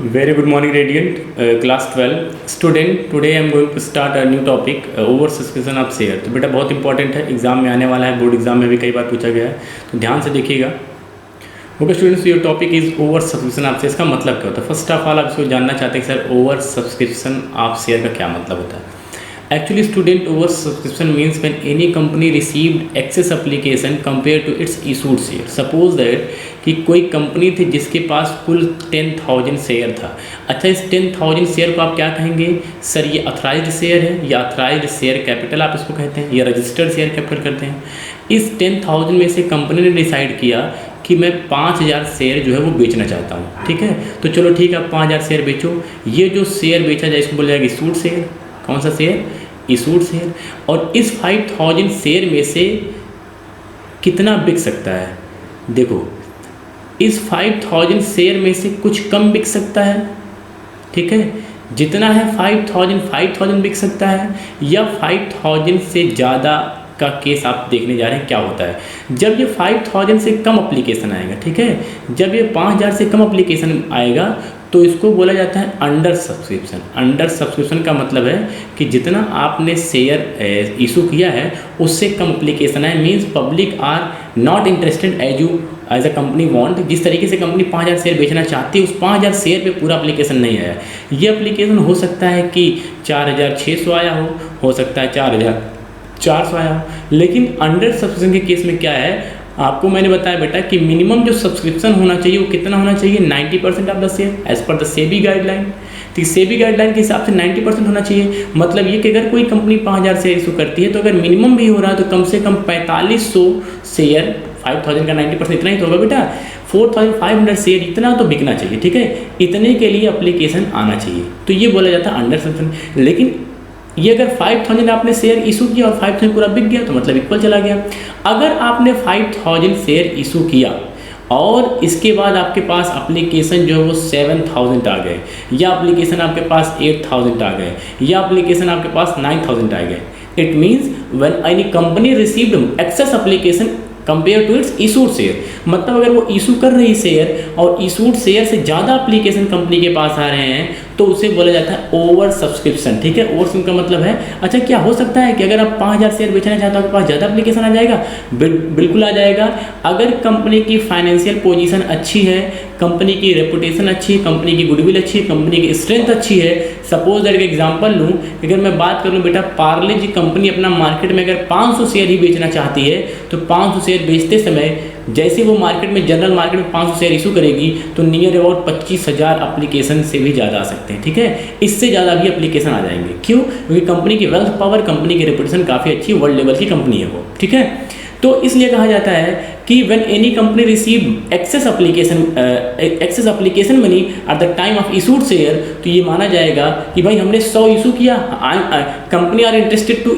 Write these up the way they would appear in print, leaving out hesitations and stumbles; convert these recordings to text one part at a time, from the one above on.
Very good morning, Radiant. Class 12 student. Today I am going to start a new topic, over subscription of share. तो बेटा बहुत important है, exam में आने वाला है, बोर्ड एग्जाम में भी कई बार पूछा गया है, तो ध्यान से देखिएगा। Okay students, your topic is over subscription of share. इसका मतलब क्या होता है? फर्स्ट ऑफ ऑल आप इसको जानना चाहते हैं कि sir over subscription of share का क्या मतलब होता है। Actually, student, over subscription means when any company received excess application compared to its issued share. Suppose that कि कोई कंपनी थी जिसके पास कुल 10,000 शेयर था। अच्छा, इस 10,000 शेयर को आप क्या कहेंगे? सर ये अथराइज्ड शेयर है या अथराइज्ड शेयर कैपिटल आप इसको कहते हैं या रजिस्टर्ड शेयर कैपिटल करते हैं। इस 10,000 में से कंपनी ने डिसाइड किया कि मैं 5,000 शेयर जो है वो बेचना चाहता हूँ। ठीक है, तो चलो ठीक है, आप 5,000 शेयर बेचो। ये जो शेयर बेचा जाए इसको बोला जाएगा इशूड शेयर। कौन सा शेयर? Issued share. और इस 5,000 शेयर में से कितना बिक सकता है? देखो, इस 5,000 शेयर में से कुछ कम बिक सकता है, ठीक है, जितना है 5,000 बिक सकता है, या 5,000 से ज़्यादा का केस आप देखने जा रहे हैं। क्या होता है जब ये 5,000 से कम एप्लीकेशन आएगा, ठीक है, जब ये 5,000 से कम एप्लीकेशन आएगा तो इसको बोला जाता है अंडर सब्सक्रिप्शन। अंडर सब्सक्रिप्शन का मतलब है कि जितना आपने शेयर इशू किया है उससे कम एप्लीकेशन है। Means public are not interested as a company want. जिस तरीके से कंपनी 5,000 शेयर बेचना चाहती है, उस 5,000 शेयर पे पूरा एप्लीकेशन नहीं आया। ये एप्लीकेशन हो सकता है कि 4,600 आया हो सकता है 4,400 आया हो। लेकिन अंडर सब्सक्रिप्शन के केस में क्या है, आपको मैंने बताया बेटा कि मिनिमम जो सब्सक्रिप्शन होना चाहिए वो कितना होना चाहिए? 90% of the share as per the SEBI guideline. तो सेबी गाइडलाइन के हिसाब से 90% होना चाहिए। मतलब ये कि अगर कोई कंपनी 5,000 शेयर इशू करती है तो अगर मिनिमम भी हो रहा है तो कम से कम 4,500 शेयर, 5,000 का 90% इतना ही तो होगा बेटा, 4,500 शेयर इतना तो बिकना चाहिए। ठीक है, इतने के लिए एप्लीकेशन आना चाहिए, तो ये बोला जाता है अंडर सब्सक्रिप्शन। लेकिन ये अगर 5,000 आपने शेयर इशू किया और 5,000 पूरा बिक गया तो मतलब इक्वल चला गया। अगर आपने 5,000 शेयर इशू किया और इसके बाद आपके पास एप्लीकेशन जो है वो 7,000 आ गए, या एप्लीकेशन आपके पास 8,000 आ गए, या एप्लीकेशन आपके पास 9,000 आ गए, it means when any company received excess application compare to its issued share. मतलब अगर वो इशू कर रही शेयर और इशूड शेयर से ज़्यादा एप्लीकेशन कंपनी के पास आ रहे हैं तो उसे बोला जाता है ओवर सब्सक्रिप्शन। ठीक है, ओवर सब्सक्रिप्शन का मतलब है, अच्छा क्या हो सकता है कि अगर आप 5,000 शेयर बेचना चाहते हो आपके पास ज़्यादा एप्लीकेशन आ जाएगा? बिल्कुल आ जाएगा। अगर कंपनी की फाइनेंशियल पोजीशन अच्छी है, कंपनी की रेपुटेशन अच्छी है, कंपनी की गुडविल अच्छी है, कंपनी की स्ट्रेंथ अच्छी है। सपोज दैट एग्जांपल लूँ, अगर मैं बात कर लूँ बेटा, पार्ले जी कंपनी अपना मार्केट में अगर 500 शेयर ही बेचना चाहती है तो 500 शेयर बेचते समय जैसे वो मार्केट में जनरल मार्केट में 500 शेयर इशू करेगी तो नियर अबाउट 25,000 एप्लीकेशन से भी ज़्यादा आ सकते हैं। ठीक है, इससे ज़्यादा भी एप्लीकेशन आ जाएंगे। क्यों? क्योंकि कंपनी की वेल्थ पावर, कंपनी की रेपुटेशन काफ़ी अच्छी, वर्ल्ड लेवल की कंपनी है वो। ठीक है, तो इसलिए कहा जाता है कि when any company receive excess application money at the time of issued share, तो ये माना जाएगा कि भाई हमने 100 इशू किया, company are interested to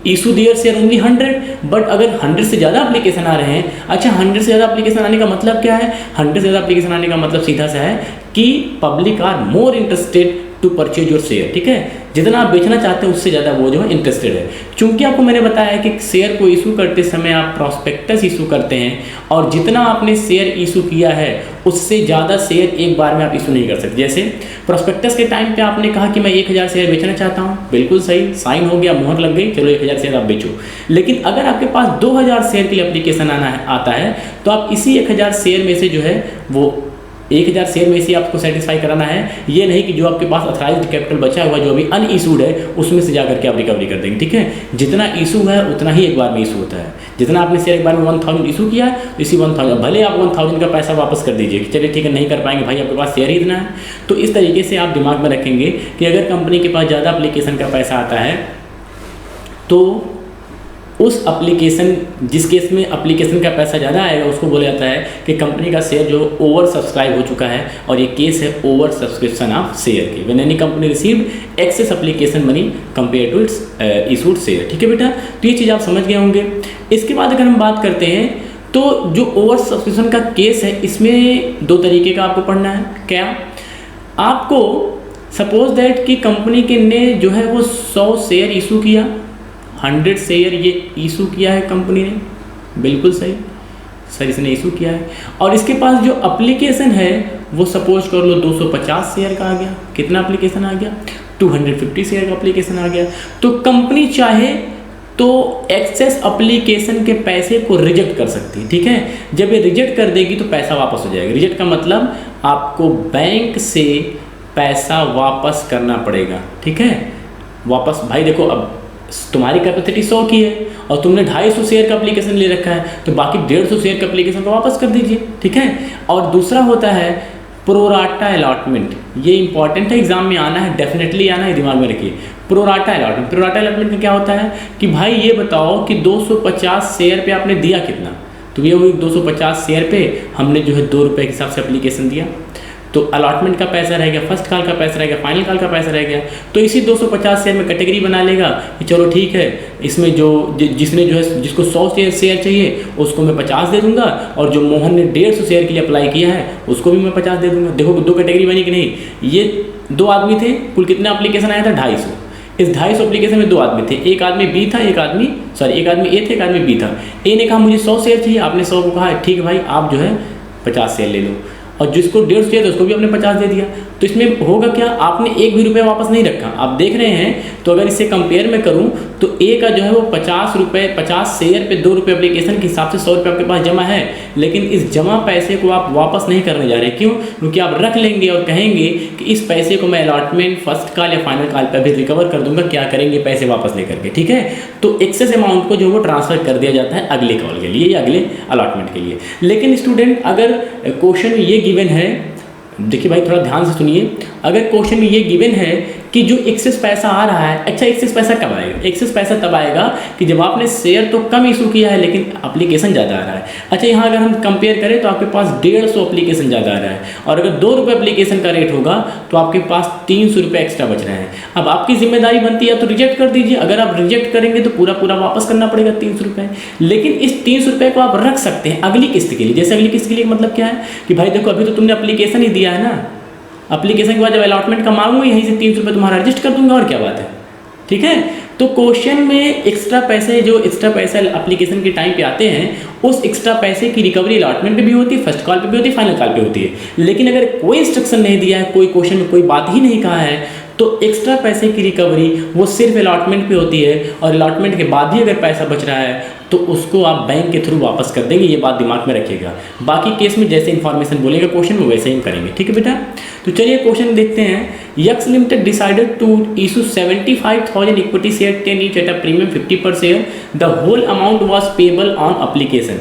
issue their share only 100, but अगर 100 से ज़्यादा एप्लीकेशन आ रहे हैं। अच्छा, 100 से ज़्यादा एप्लीकेशन आने का मतलब क्या है? 100 से ज़्यादा एप्लीकेशन आने का मतलब सीधा सा है कि public are more interested to purchase your share. ठीक है, जितना आप बेचना चाहते हैं उससे ज़्यादा वो जो है इंटरेस्टेड है। चूंकि आपको मैंने बताया कि शेयर को इशू करते समय आप प्रॉस्पेक्टस इशू करते हैं और जितना आपने शेयर इशू किया है उससे ज़्यादा शेयर एक बार में आप इशू नहीं कर सकते। जैसे प्रॉस्पेक्टस के टाइम पे आपने कहा कि मैं 1,000 शेयर बेचना चाहता हूँ, बिल्कुल सही, साइन हो गया, मोहर लग गई, चलो 1,000 शेयर आप बेचो। लेकिन अगर आपके पास 2,000 शेयर की एप्लीकेशन आता है तो आप इसी 1,000 शेयर में से जो है वो 1,000 शेयर में से आपको सेटिस्फाई कराना है। ये नहीं कि जो आपके पास अथराइज्ड कैपिटल बचा हुआ जो अभी अनइशूड है उसमें से जाकर के आप रिकवरी कर देंगे। ठीक है, जितना इशू है उतना ही एक बार में इशू होता है। जितना आपने शेयर एक बार में 1,000 इशू किया है, इसी 1,000 भले आप 1,000 का पैसा वापस कर दीजिए कि चलिए ठीक है नहीं कर पाएंगे भाई, आपके पास शेयर ही इतना है। तो इस तरीके से आप दिमाग में रखेंगे कि अगर कंपनी के पास ज़्यादा एप्लीकेशन का पैसा आता है तो उस एप्लीकेशन, जिस केस में एप्लीकेशन का पैसा ज़्यादा आएगा उसको बोला जाता है कि कंपनी का शेयर जो ओवर सब्सक्राइब हो चुका है, और ये केस है ओवर सब्सक्रिप्शन ऑफ शेयर की। When any company received excess application money compare to its issued share. ठीक है बेटा, तो ये चीज़ आप समझ गए होंगे। इसके बाद अगर हम बात करते हैं तो जो ओवर सब्सक्रिप्शन का केस है इसमें 2 तरीके का आपको पढ़ना है। क्या? आपको सपोज दैट कि कंपनी के ने जो है वो 100 शेयर इशू किया, 100 शेयर ये इशू किया है कंपनी ने, बिल्कुल सही, सर इसने इशू किया है, और इसके पास जो एप्लीकेशन है वो सपोज कर लो 250 शेयर का आ गया। कितना एप्लीकेशन आ गया? 250 शेयर का एप्लीकेशन आ गया। तो कंपनी चाहे तो एक्सेस एप्लीकेशन के पैसे को रिजेक्ट कर सकती है, ठीक है। जब ये रिजेक्ट कर देगी तो पैसा वापस हो जाएगा। रिजेक्ट का मतलब आपको बैंक से पैसा वापस करना पड़ेगा, ठीक है। वापस भाई देखो, अब तुम्हारी कैपेसिटी 100 की है और तुमने 250 शेयर का एप्लीकेशन ले रखा है, तो बाकी 150 शेयर का एप्लीकेशन को वापस कर दीजिए, ठीक है। और दूसरा होता है प्रोराटा अलॉटमेंट। ये इंपॉर्टेंट है, एग्जाम में आना है, डेफिनेटली आना है, दिमाग में रखिए। प्रोराटा अलॉटमेंट, प्रोराटा अलॉटमेंट में क्या होता है कि भाई ये बताओ कि 250 शेयर पे आपने दिया कितना, तो ये हुई 250 शेयर पे हमने जो है 2 रुपये के हिसाब से एप्लीकेशन दिया, तो अलॉटमेंट का पैसा रह गया, फर्स्ट कॉल का पैसा रह गया, फाइनल कॉल का पैसा रह गया। तो इसी 250 शेयर में कैटेगरी बना लेगा कि चलो ठीक है, इसमें जो जिसने जो है जिसको 100 शेयर चाहिए उसको मैं 50 दे दूंगा, और जो मोहन ने 150 शेयर के लिए अप्लाई किया है उसको भी मैं 50 दे दूंगा। देखो 2 कैटेगरी बनी कि नहीं। ये 2 आदमी थे, कुल कितना एप्लीकेशन आया था? 250। इस 250 एप्लीकेशन में 2 आदमी थे, एक आदमी बी था, एक आदमी ए था, एक आदमी बी था। ए ने कहा मुझे 100 शेयर चाहिए, आपने 100 को कहा ठीक है भाई आप जो है 50 शेयर ले लो, और जिसको 150 चाहिए था उसको भी आपने 50 दे दिया। तो इसमें होगा क्या, आपने एक भी रुपया वापस नहीं रखा। आप देख रहे हैं, तो अगर इससे कंपेयर में करूं तो ए का जो है वो 50 रुपये, 50 शेयर पे 2 रुपये एप्लीकेशन के हिसाब से 100 रुपये आपके पास जमा है, लेकिन इस जमा पैसे को आप वापस नहीं करने जा रहे। क्यों? क्योंकि आप रख लेंगे और कहेंगे कि इस पैसे को मैं अलॉटमेंट फर्स्ट कॉल या फाइनल कॉल पर भी रिकवर कर दूंगा, क्या करेंगे पैसे वापस लेकर के, ठीक है। तो एक्सेस अमाउंट को जो वो ट्रांसफर कर दिया जाता है अगले कॉल के लिए या अगले अलॉटमेंट के लिए। लेकिन स्टूडेंट अगर क्वेश्चन में ये गिवन है, देखिए भाई थोड़ा ध्यान से सुनिए, अगर क्वेश्चन में ये गिवन है कि जो एक्सेस पैसा आ रहा है, अच्छा एक्सेस पैसा कब आएगा? एक्सेस पैसा तब आएगा कि जब आपने शेयर तो कम इशू किया है लेकिन एप्लीकेशन ज़्यादा आ रहा है। अच्छा यहाँ अगर हम कंपेयर करें तो आपके पास 150 एप्लीकेशन ज़्यादा आ रहा है, और अगर 2 रुपये एप्लीकेशन का रेट होगा तो आपके पास 300 रुपये एक्स्ट्रा बच रहे हैं। अब आपकी जिम्मेदारी बनती है तो रिजेक्ट कर दीजिए, अगर आप रिजेक्ट करेंगे तो पूरा वापस करना पड़ेगा 300 रुपये। लेकिन इस 300 रुपये को आप रख सकते हैं अगली किस्त के लिए। जैसे अगली किस्त के लिए मतलब क्या है कि भाई देखो अभी तो तुमने एप्लीकेशन ही दिया है ना, एप्लीकेशन के बाद जब अलॉटमेंट का मांगूंगा यहीं से 300 रुपये तुम्हारा एडजस्ट कर दूंगा, और क्या बात है, ठीक है। तो क्वेश्चन में एक्स्ट्रा पैसे, जो एक्स्ट्रा पैसे एप्लीकेशन के टाइम पे आते हैं, उस एक्स्ट्रा पैसे की रिकवरी अलॉटमेंट पे भी होती है, फर्स्ट कॉल पे भी होती है, फाइनल कॉल पे होती है। लेकिन अगर कोई इंस्ट्रक्शन नहीं दिया है, कोई क्वेश्चन में कोई बात ही नहीं कहा है, तो एक्स्ट्रा पैसे की रिकवरी वो सिर्फ अलॉटमेंट पे होती है, और अलॉटमेंट के बाद भी अगर पैसा बच रहा है तो उसको आप बैंक के थ्रू वापस कर देंगे। ये बात दिमाग में रखिएगा। बाकी केस में जैसे इन्फॉर्मेशन बोलेगा क्वेश्चन में वैसे ही करेंगे, ठीक है बेटा। तो चलिए क्वेश्चन देखते हैं। यक्स limited decided to issue 75,000 equity share 10 each at a premium 50 per share. The whole amount was payable on application.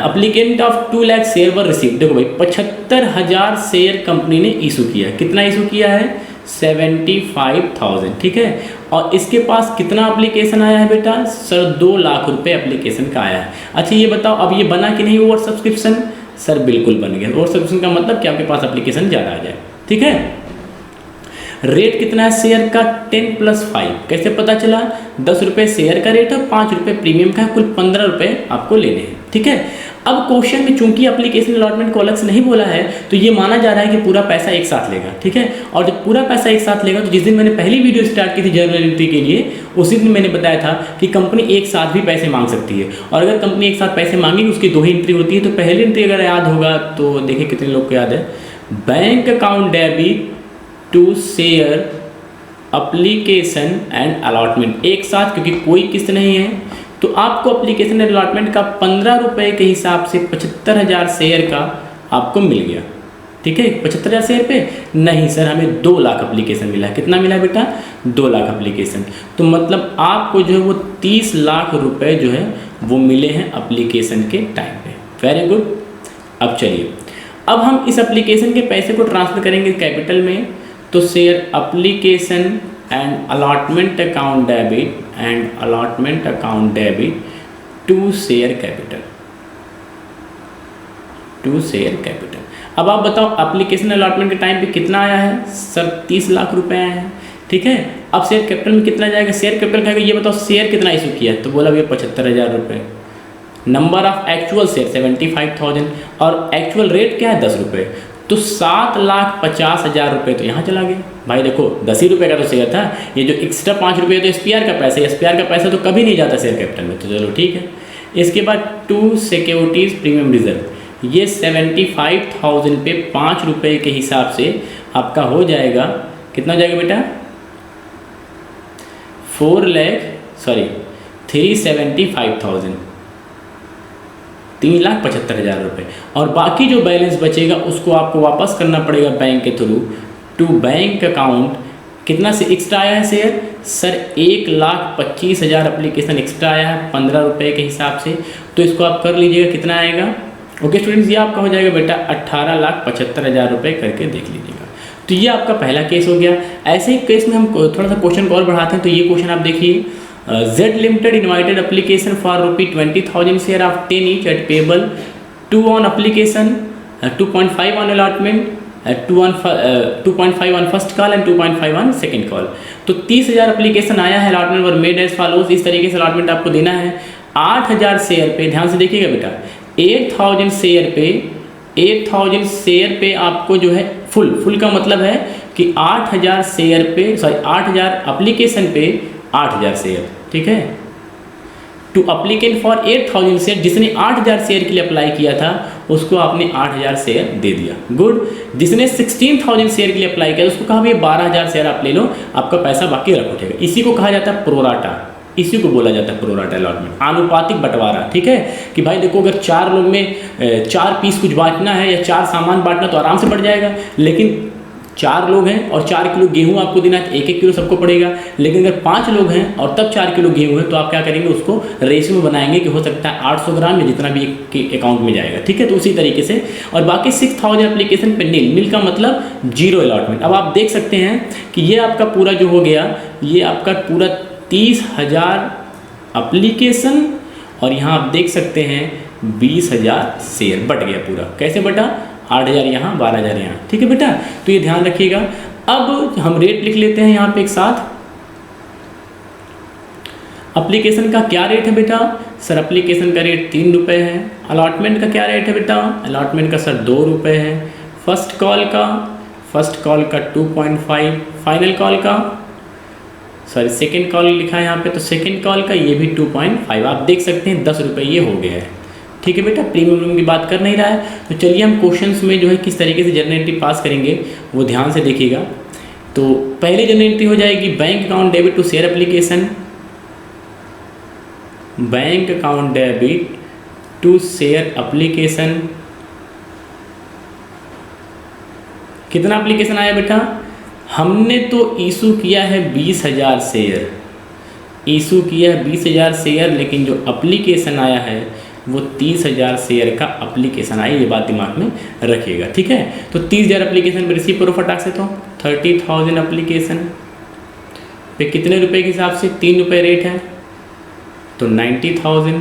Applicant of 2 lakh share were receive. देखो भाई 75,000 शेयर कंपनी ने इशू किया। कितना इशू किया है? 75,000, ठीक है। और इसके पास कितना एप्लीकेशन आया है बेटा? सर 2 लाख रुपए एप्लीकेशन का आया है। अच्छा ये बताओ अब ये बना कि नहीं ओवर सब्सक्रिप्शन? सर बिल्कुल बन गया। ओवर सब्सक्रिप्शन का मतलब कि आपके पास एप्लीकेशन ज़्यादा आ जाए, ठीक है। रेट कितना है शेयर का? 10 + 5। कैसे पता चला? 10 रुपये शेयर का रेट है, 5 रुपये प्रीमियम का है, कुल 15 रुपये आपको लेने हैं, ठीक है। अब क्वेश्चन में चूंकि एप्लीकेशन अलॉटमेंट को अलग से नहीं बोला है तो ये माना जा रहा है कि पूरा पैसा एक साथ लेगा, ठीक है। और जब पूरा पैसा एक साथ लेगा तो जिस दिन मैंने पहली वीडियो स्टार्ट की थी जर्नल एंट्री के लिए, उसी दिन मैंने बताया था कि कंपनी एक साथ भी पैसे मांग सकती है, और अगर कंपनी एक साथ पैसे मांगेगी उसकी 2 ही एंट्री होती है। तो पहली एंट्री अगर याद होगा तो देखिए कितने लोग को याद है, bank account debit to share application and allotment एक साथ, क्योंकि कोई किस्त नहीं है तो आपको एप्लीकेशन एंड अलॉटमेंट का 15 रुपये के हिसाब से 75,000 शेयर का आपको मिल गया, ठीक है। 75,000 शेयर पे नहीं सर, हमें 2 लाख एप्लीकेशन मिला है। कितना मिला बेटा? 2 लाख एप्लीकेशन। तो मतलब आपको जो है वो 30 लाख रुपए जो है वो मिले हैं एप्लीकेशन के टाइम पे। Very good. अब चलिए, अब हम इस एप्लीकेशन के पैसे को ट्रांसफर करेंगे कैपिटल में। तो share application and allotment account debit to share capital. अब आप बताओ एप्लीकेशन अलॉटमेंट के टाइम पे कितना आया है? सर 30 लाख रुपए आए हैं, ठीक है। अब शेयर कैपिटल में कितना जाएगा? शेयर कैपिटल कहेगा ये बताओ शेयर कितना इशू किया है? तो बोला भैया 75,000 रुपये। नंबर ऑफ एक्चुअल शेयर 75,000 और एक्चुअल रेट क्या है? 10 रुपये। तो 7,50,000 रुपये तो यहाँ चला गया। भाई देखो 10 ही रुपये का तो शेयर था, ये जो एक्स्ट्रा 5 रुपये तो SPR का पैसा है, SPR का पैसा तो कभी नहीं जाता शेयर कैपिटल में। तो चलो ठीक है, इसके बाद 2 सिक्योरिटीज़ प्रीमियम रिजर्व, ये 75,000 पे 5 रुपये के हिसाब से आपका हो जाएगा, कितना हो जाएगा बेटा, 375,000, 3,75,000 रुपये। और बाकी जो बैलेंस बचेगा उसको आपको वापस करना पड़ेगा बैंक के थ्रू टू बैंक अकाउंट। कितना से एक्स्ट्रा आया है शेयर, सर 1,25,000 एप्लीकेशन एक्स्ट्रा आया है 15 रुपये के हिसाब से, तो इसको आप कर लीजिएगा कितना आएगा। ओके स्टूडेंट्स, ये आपका हो जाएगा बेटा 18,75,000 रुपये करके देख लीजिएगा। तो ये आपका पहला केस हो गया। ऐसे ही केस में हम थोड़ा सा क्वेश्चन को और बढ़ाते हैं। तो ये क्वेश्चन आप देखिए, Z Limited invited application for ₹20,000 share of 10 each at payable 2 on application, 2.5 on allotment, 2.5 on first call and 2.5 on second call। तो 30,000 एप्लीकेशन आया है, allotment were made as follows. इस तरीके से अलॉटमेंट आपको देना है 8,000 शेयर पे। ध्यान से देखिएगा बेटा, 8,000 शेयर पे आपको जो है फुल का मतलब है कि 8,000 शेयर पे, सॉरी 8,000 एप्लीकेशन पे 8,000 शेयर, ठीक है। टू अप्लीकेंट फॉर 8,000 शेयर, जिसने 8,000 शेयर के लिए अप्लाई किया था उसको आपने 8,000 शेयर दे दिया, गुड। जिसने 16,000 शेयर के लिए अप्लाई किया उसको कहा भैया 12,000 शेयर आप ले लो, आपका पैसा बाकी रख उठेगा। इसी को कहा जाता है प्रोराटा, इसी को बोला जाता है प्रोराटा अलॉटमेंट, आनुपातिक बंटवारा, ठीक है। कि भाई देखो अगर 4 लोग में 4 पीस कुछ बांटना है या 4 सामान बांटना तो आराम से बढ़ जाएगा, लेकिन 4 लोग हैं और 4 किलो गेहूं आपको देना है तो 1-1 किलो सबको पड़ेगा। लेकिन अगर 5 लोग हैं और तब 4 किलो गेहूं है तो आप क्या करेंगे, उसको रेशियो में बनाएंगे कि हो सकता है 800 ग्राम या जितना भी एक अकाउंट में जाएगा, ठीक है। तो उसी तरीके से, और बाकी 6,000 एप्लीकेशन पे नील का मतलब जीरो अलॉटमेंट। अब आप देख सकते हैं कि ये आपका पूरा जो हो गया, ये आपका पूरा 30,000 एप्लीकेशन और यहाँ आप देख सकते हैं 20,000 शेयर बट गया पूरा। कैसे बटा, 8,000 यहाँ 12,000 यहाँ, ठीक है बेटा। तो ये ध्यान रखिएगा। अब हम रेट लिख लेते हैं यहाँ पे एक साथ। एप्लीकेशन का क्या रेट है बेटा, सर एप्लीकेशन का रेट 3 रुपये है। अलॉटमेंट का क्या रेट है बेटा, अलॉटमेंट का सर 2 रुपये है। फर्स्ट कॉल का 2.5, फाइनल कॉल का, सॉरी सेकेंड कॉल लिखा है यहाँ पे, तो सेकेंड कॉल का ये भी 2.5। आप देख सकते हैं 10 रुपये ये हो गया है, ठीक है बेटा। प्रीमियम की बात कर नहीं रहा है। तो चलिए हम क्वेश्चंस में जो है किस तरीके से जर्नल एंट्री पास करेंगे वो ध्यान से देखिएगा। तो पहले जर्नल एंट्री हो जाएगी bank account debit to share application, bank account debit to share application. कितना एप्लीकेशन आया बेटा, हमने तो इशू किया है 20,000 शेयर, इशू किया है 20,000 शेयर, लेकिन जो एप्लीकेशन आया है वो 30,000 शेयर का एप्लीकेशन आया, ये बात दिमाग में रखिएगा, ठीक है। तो 30,000 एप्लीकेशन पे रिसीव करो फटाक से। तो 30,000 एप्लीकेशन पे कितने रुपए के हिसाब से, 3 रुपये रेट है तो 90,000।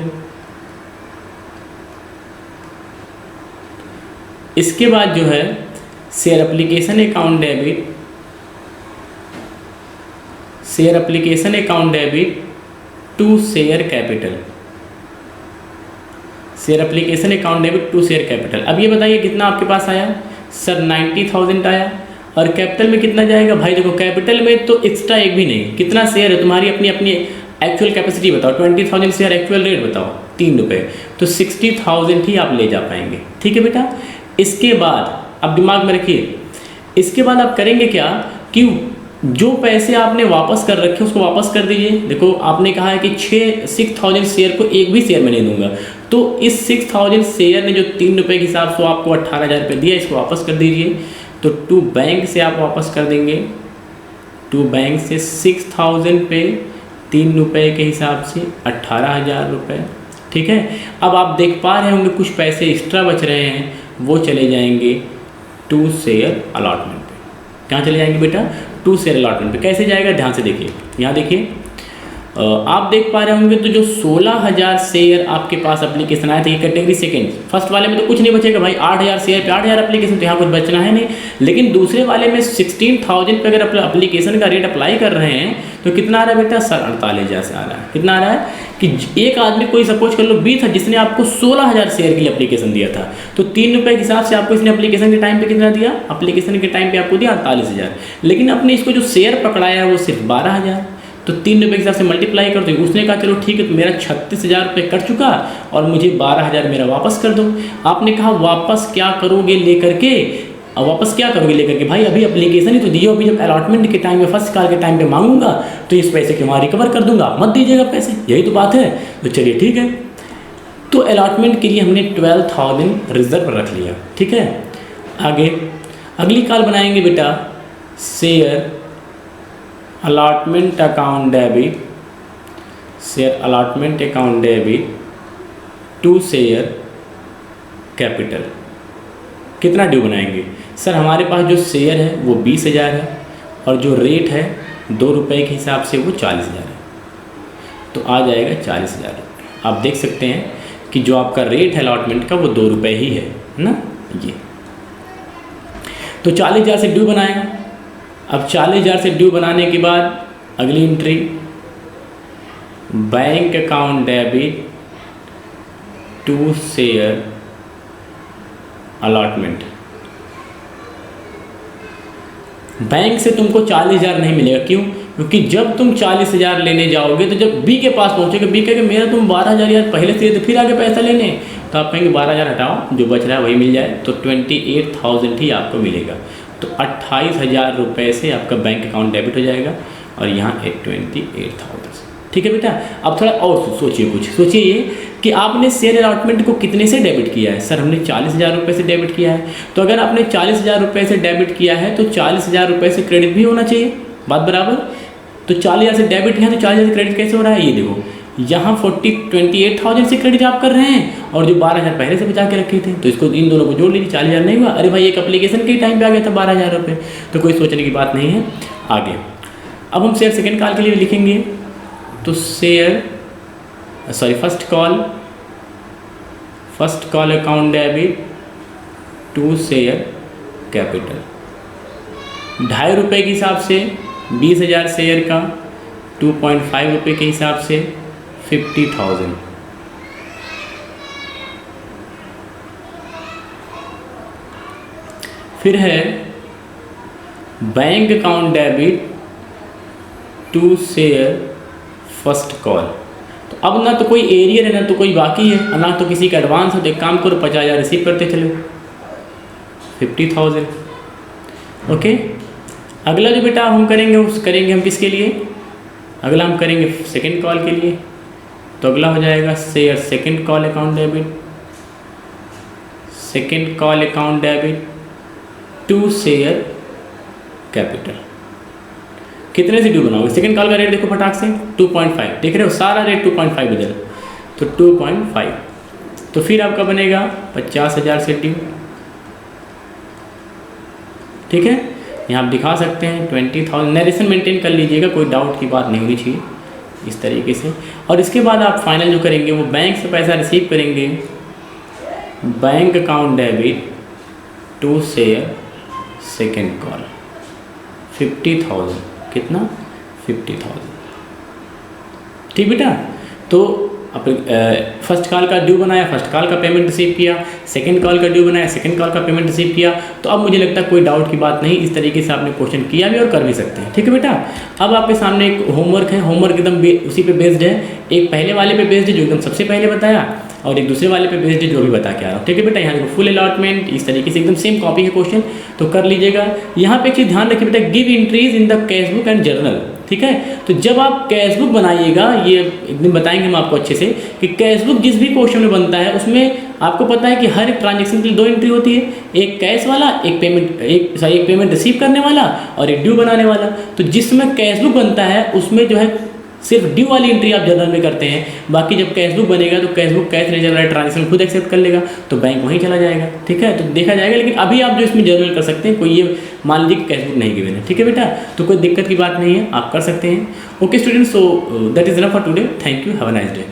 इसके बाद जो है share application account debit, share application account debit to share capital, share application account debit to share capital. अब ये बताइए कितना आपके पास आया, सर 90,000 आया। और कैपिटल में कितना जाएगा, भाई देखो कैपिटल में तो एक्स्ट्रा एक भी नहीं, कितना शेयर है तुम्हारी, अपनी अपनी एक्चुअल कैपेसिटी बताओ, 20,000 शेयर एक्चुअल रेट बताओ 3 रुपये, तो 60,000 ही आप ले जा पाएंगे, ठीक है बेटा। इसके बाद अब दिमाग में रखिए, इसके बाद आप करेंगे क्या कि जो पैसे आपने वापस कर रखे उसको वापस कर दीजिए। देखो आपने कहा है कि 6,000 शेयर को एक भी शेयर में नहीं दूंगा, तो इस 6,000 शेयर ने जो 3 रुपये के हिसाब से आपको 18,000 रुपये दिया, इसको वापस कर दीजिए। तो टू बैंक से आप वापस कर देंगे, टू बैंक से 6,000 पे 3 रुपये के हिसाब से 18,000 रुपये, ठीक है। अब आप देख पा रहे होंगे कुछ पैसे एक्स्ट्रा बच रहे हैं, वो चले जाएंगे टू शेयर अलॉटमेंट पे। कहाँ चले जाएंगे बेटा, टू शेयर अलॉटमेंट पे। कैसे जाएगा, ध्यान से देखिए, यहाँ देखिए आप देख पा रहे होंगे तो जो 16,000 शेयर आपके पास एप्लीकेशन आया था, ये कैटेगरी सेकंड, फर्स्ट वाले में तो कुछ नहीं बचेगा भाई, 8,000 शेयर पे 8,000 एप्लीकेशन, तो यहाँ कुछ बचना है नहीं। लेकिन दूसरे वाले में 16,000 पे अगर एप्लीकेशन का रेट अप्लाई कर रहे हैं तो कितना आ रहा है बेटा, सर 48,000 से आ रहा है। कितना आ रहा है कि एक आदमी कोई सपोज कर लो 20 था, जिसने आपको 16,000 शेयर के लिए एप्लीकेशन दिया था, तो 3 रुपये के हिसाब से आपको इसने एप्लीकेशन के टाइम पे कितना दिया, एप्लीकेशन के टाइम पे आपको दिया 48,000। लेकिन आपने इसको जो शेयर पकड़ाया है वो सिर्फ 12,000, तो 3 रुपये के हिसाब से मल्टीप्लाई कर दो। उसने कहा चलो ठीक है, तो मेरा 36,000 रुपये कट चुका और मुझे 12,000 मेरा वापस कर दो। आपने कहा वापस क्या करोगे लेकर के, अब वापस क्या करोगे लेकर के, भाई अभी एप्लीकेशन ही तो दिए, अभी जब अलॉटमेंट के टाइम में फर्स्ट कॉल के टाइम पे मांगूंगा तो इस पैसे के वहाँ रिकवर कर दूंगा, मत दीजिएगा पैसे, यही तो बात है। तो चलिए ठीक है, तो अलॉटमेंट के लिए हमने 12,000 रिजर्व रख लिया, ठीक है। आगे अगली कॉल बनाएंगे बेटा, share allotment account debit, share allotment account debit to share capital. कितना ड्यू बनाएंगे सर? हमारे पास जो शेयर है वो 20,000 है और जो रेट है 2 रुपये के हिसाब से वो 40,000 है, तो आ जाएगा 40,000 रुपये। आप देख सकते हैं कि जो आपका रेट है अलॉटमेंट का वो 2 रुपये ही है ना, ये तो 40,000 से ड्यू बनाएगा। अब 40,000 से ड्यू बनाने के बाद अगली entry, bank account debit to share allotment. बैंक से तुमको 40,000 नहीं मिलेगा, क्यों? क्योंकि जब तुम 40,000 लेने जाओगे तो जब बी के पास पहुंचोगे, बी कहेगा मेरा तुम 12,000 यार पहले से तो फिर आगे पैसा लेने, तो आप कहेंगे 12,000 हटाओ, जो बच रहा है वही मिल जाए, तो 28,000 ही आपको मिलेगा। तो 28,000 रुपये से आपका बैंक अकाउंट डेबिट हो जाएगा और यहाँ 28,000। ठीक है बेटा, अब थोड़ा और सोचिए, कुछ सोचिए ये कि आपने शेयर अलॉटमेंट को कितने से डेबिट किया है? सर हमने 40,000 रुपये से डेबिट किया है। तो अगर आपने 40,000 रुपये से डेबिट किया है तो 40,000 रुपये से क्रेडिट भी होना चाहिए, बात बराबर। तो 40,000 से डेबिट है तो 40,000 से क्रेडिट कैसे हो रहा है? ये देखो, यहाँ 28,000 से क्रेडिट आप कर रहे हैं और जो 12,000 पहले से बचा के रखे थे, तो इसको इन दोनों को जोड़ लीजिए, 40,000 नहीं हुआ। अरे भाई एक एप्लीकेशन के टाइम पे आ गया था 12,000 रुपये, तो कोई सोचने की बात नहीं है। आगे अब हम शेयर सेकेंड कॉल के लिए लिखेंगे, तो share first call account debit to share capital. 2.5 रुपये के हिसाब से 20,000 शेयर का, 2.5 रुपये के हिसाब से 50,000। फिर है bank account debit to share first call. तो अब ना तो कोई एरियर है, ना तो कोई बाकी है, ना तो किसी का एडवांस है। तो एक काम करो, 50,000 रिसीव करते चलो, 50,000। ओके, अगला जो बेटा हम करेंगे उस करेंगे हम किसके लिए? अगला हम करेंगे सेकंड कॉल के लिए। तो अगला हो जाएगा share second call account debit to share capital. कितने से ड्यू बनाओगे? सेकंड कॉल का रेट देखो फटाक से 2.5, देख रहे हो सारा रेट 2.5 बदल, तो 2.5। तो फिर आपका बनेगा 50,000 से ड्यू। ठीक है, यहाँ आप दिखा सकते हैं 20,000। नरेशन मेंटेन कर लीजिएगा, कोई डाउट की बात नहीं होनी चाहिए इस तरीके से। और इसके बाद आप फाइनल जो करेंगे वो बैंक से पैसा रिसीव करेंगे, bank account debit to share second call 50,000। कितना? 50,000। ठीक बेटा, तो फर्स्ट कॉल का ड्यू बनाया, फर्स्ट कॉल का पेमेंट रिसीव किया, सेकंड कॉल का ड्यू बनाया, सेकंड कॉल का पेमेंट रिसीव किया। तो अब मुझे लगता है कोई डाउट की बात नहीं, इस तरीके से आपने क्वेश्चन किया भी और कर भी सकते हैं। ठीक है बेटा, अब आपके सामने एक होमवर्क है, होमवर्क एकदम उसी पे बेस्ड है। एक पहले वाले पे बेस्ड है जो एकदम सबसे पहले बताया, और एक दूसरे वाले पे बेस्ड है जो भी बता के आ रहा हूँ। ठीक है बेटा, यहाँ देखो फुल अलॉटमेंट, इस तरीके से एकदम सेम कॉपी है क्वेश्चन, तो कर लीजिएगा। यहाँ पे एक चीज़ ध्यान रखिए बेटा, give entries in the cash book and journal. ठीक है, तो जब आप कैश बुक बनाइएगा, ये एक दिन बताएंगे हम आपको अच्छे से कि कैश बुक जिस भी क्वेश्चन में बनता है उसमें आपको पता है कि हर एक ट्रांजेक्शन के लिए 2 एंट्री होती है, एक कैश वाला, एक पेमेंट रिसीव करने वाला और एक ड्यू बनाने वाला। तो जिसमें कैश बुक बनता है उसमें जो है सिर्फ ड्यू वाली एंट्री आप जर्नल में करते हैं, बाकी जब कैश बुक बनेगा तो कैश बुक कैश लेजर वाला ट्रांजेक्शन खुद एक्सेप्ट कर लेगा, तो बैंक वहीं चला जाएगा। ठीक है, तो देखा जाएगा। लेकिन अभी आप जो इसमें जर्नल कर सकते हैं, कोई ये मान लीजिए कि कैश बुक नहीं गिवन है, ठीक है बेटा, तो कोई दिक्कत की बात नहीं है, आप कर सकते हैं। Okay students, so that is enough for today. Thank you, have a nice day.